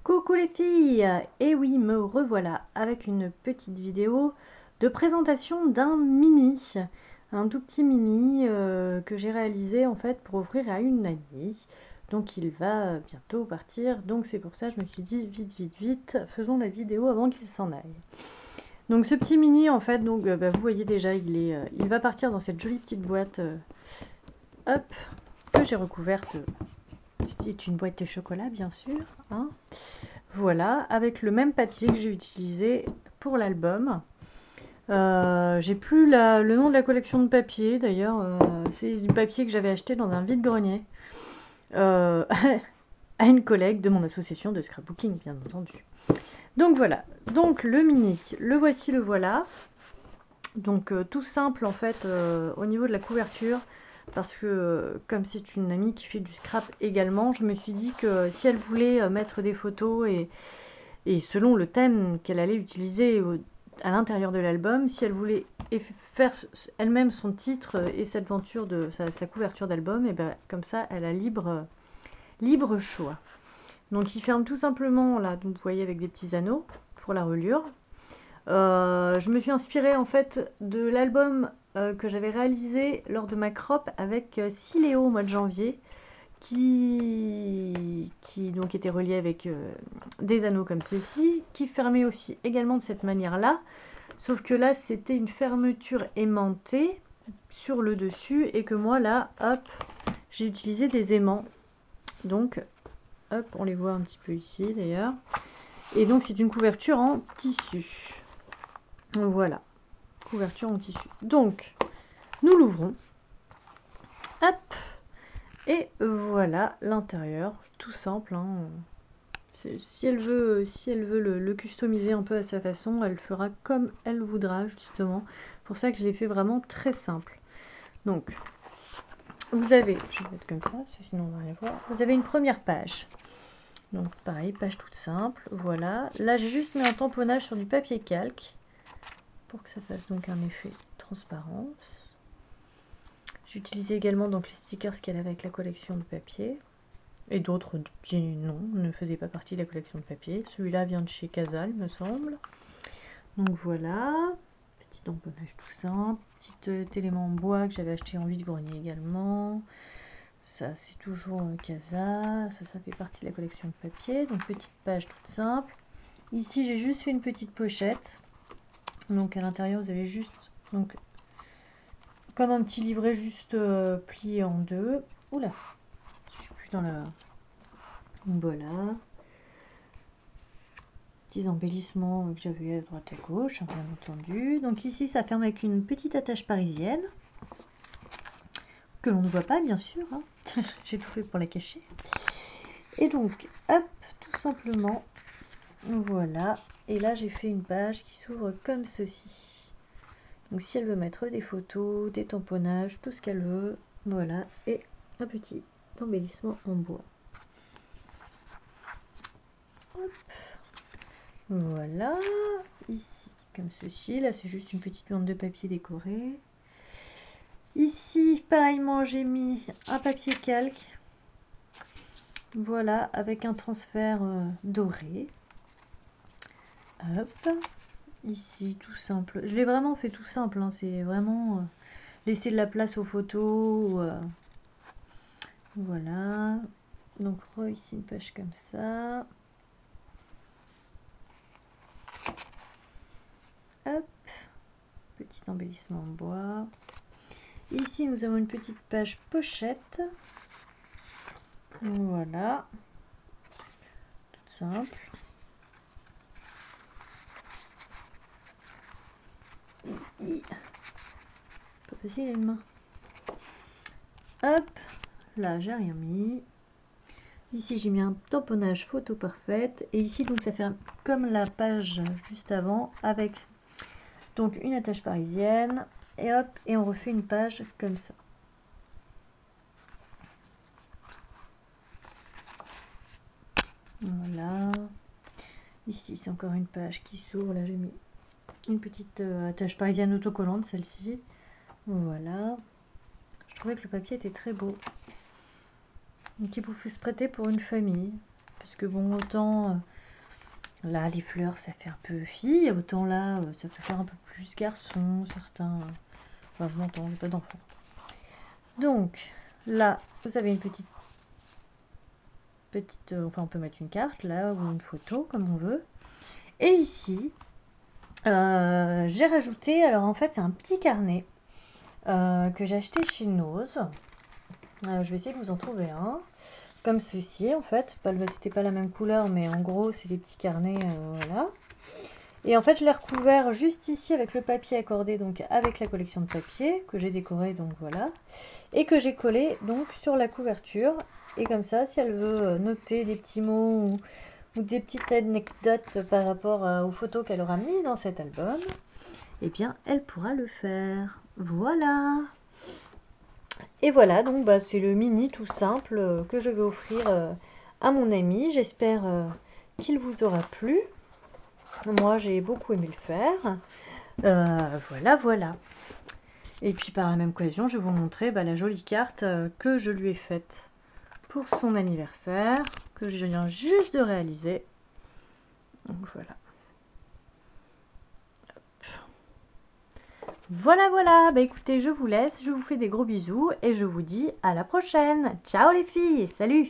Coucou les filles! Et oui, me revoilà avec une petite vidéo de présentation d'un mini, un tout petit mini que j'ai réalisé en fait pour offrir à une amie. Donc il va bientôt partir, donc c'est pour ça que je me suis dit vite, vite, vite, faisons la vidéo avant qu'il s'en aille. Donc ce petit mini en fait, donc vous voyez déjà, il va partir dans cette jolie petite boîte, hop, que j'ai recouverte. C'est une boîte de chocolat bien sûr, hein. Voilà, avec le même papier que j'ai utilisé pour l'album. J'ai plus le nom de la collection de papier d'ailleurs, c'est du papier que j'avais acheté dans un vide-grenier euh, à une collègue de mon association de scrapbooking, bien entendu. Donc voilà, donc le mini, le voici, le voilà. Donc tout simple en fait au niveau de la couverture, parce que comme c'est une amie qui fait du scrap également, je me suis dit que si elle voulait mettre des photos et selon le thème qu'elle allait utiliser à l'intérieur de l'album, si elle voulait faire elle-même son titre et cette aventure de sa couverture d'album, et ben comme ça elle a libre choix. Donc il ferme tout simplement là, donc vous voyez avec des petits anneaux pour la reliure. Je me suis inspirée en fait de l'album que j'avais réalisé lors de ma crop avec Siléo au mois de janvier, qui donc était relié avec des anneaux comme ceci, qui fermait aussi également de cette manière-là, sauf que là c'était une fermeture aimantée sur le dessus et que moi là, hop, j'ai utilisé des aimants. Donc, hop, on les voit un petit peu ici d'ailleurs. Et donc c'est une couverture en tissu. Voilà, couverture en tissu. Donc, nous l'ouvrons. Hop, et voilà l'intérieur, tout simple, hein. Si elle veut le customiser un peu à sa façon, elle le fera comme elle voudra, justement. C'est pour ça que je l'ai fait vraiment très simple. Donc, vous avez, je vais mettre comme ça, sinon on va rien voir. Vous avez une première page. Donc pareil, page toute simple, voilà. Là j'ai juste mis un tamponnage sur du papier calque pour que ça fasse donc un effet transparence. J'ai utilisé également donc les stickers qu'elle avait avec la collection de papier. Et d'autres qui, non, ne faisaient pas partie de la collection de papier. Celui-là vient de chez Casal, me semble. Donc voilà, petit tamponnage tout simple, petit élément en bois que j'avais acheté en vide-grenier également. Ça, c'est toujours Casal. Ça fait partie de la collection de papier. Donc petite page toute simple. Ici, j'ai juste fait une petite pochette. Donc à l'intérieur, vous avez juste, donc, comme un petit livret juste plié en deux. Oula, je suis plus dans la... Voilà. Petits embellissements que j'avais à droite à gauche, hein, bien entendu. Donc ici, ça ferme avec une petite attache parisienne, que l'on ne voit pas, bien sûr, hein. J'ai tout fait pour la cacher. Et donc, hop, tout simplement, voilà. Et là, j'ai fait une page qui s'ouvre comme ceci. Donc si elle veut mettre des photos, des tamponnages, tout ce qu'elle veut, voilà. Et un petit embellissement en bois. Hop. Voilà, ici comme ceci, là c'est juste une petite bande de papier décorée. Ici pareillement j'ai mis un papier calque, voilà, avec un transfert doré. Hop, ici tout simple, je l'ai vraiment fait tout simple, hein. C'est vraiment laisser de la place aux photos, voilà. Donc ici une page comme ça. Hop, petit embellissement en bois. Ici, nous avons une petite page pochette. Voilà. Toute simple. Pas facile les mains. Hop, là j'ai rien mis. Ici j'ai mis un tamponnage photo parfaite. Et ici donc ça fait comme la page juste avant avec donc une attache parisienne. Et hop, et on refait une page comme ça. Voilà. Ici c'est encore une page qui s'ouvre. Là j'ai mis une petite attache parisienne autocollante, celle-ci. Voilà. Je trouvais que le papier était très beau. Donc il pouvait se prêter pour une famille. Parce que bon, autant Là, les fleurs, ça fait un peu fille, autant là, ça peut faire un peu plus garçon, certains... Enfin, je m'entends, j'ai pas d'enfant. Donc, là, vous avez une petite... Enfin, on peut mettre une carte, là, ou une photo, comme on veut. Et ici, j'ai rajouté... Alors, en fait, c'est un petit carnet que j'ai acheté chez Nose. Je vais essayer de vous en trouver un. Comme ceci, en fait. C'était pas la même couleur, mais en gros, c'est des petits carnets, voilà. Et en fait, je l'ai recouvert juste ici avec le papier accordé, donc avec la collection de papier que j'ai décoré, donc voilà. Et que j'ai collé donc sur la couverture. Et comme ça, si elle veut noter des petits mots ou des petites anecdotes par rapport aux photos qu'elle aura mis dans cet album, eh bien, elle pourra le faire. Voilà. Et voilà, donc bah, c'est le mini tout simple que je vais offrir à mon ami. J'espère qu'il vous aura plu. Moi, j'ai beaucoup aimé le faire. Voilà, voilà. Et puis par la même occasion, je vais vous montrer la jolie carte que je lui ai faite pour son anniversaire, que je viens juste de réaliser. Donc voilà. Voilà, voilà. Bah écoutez, je vous laisse, je vous fais des gros bisous et je vous dis à la prochaine. Ciao les filles, salut!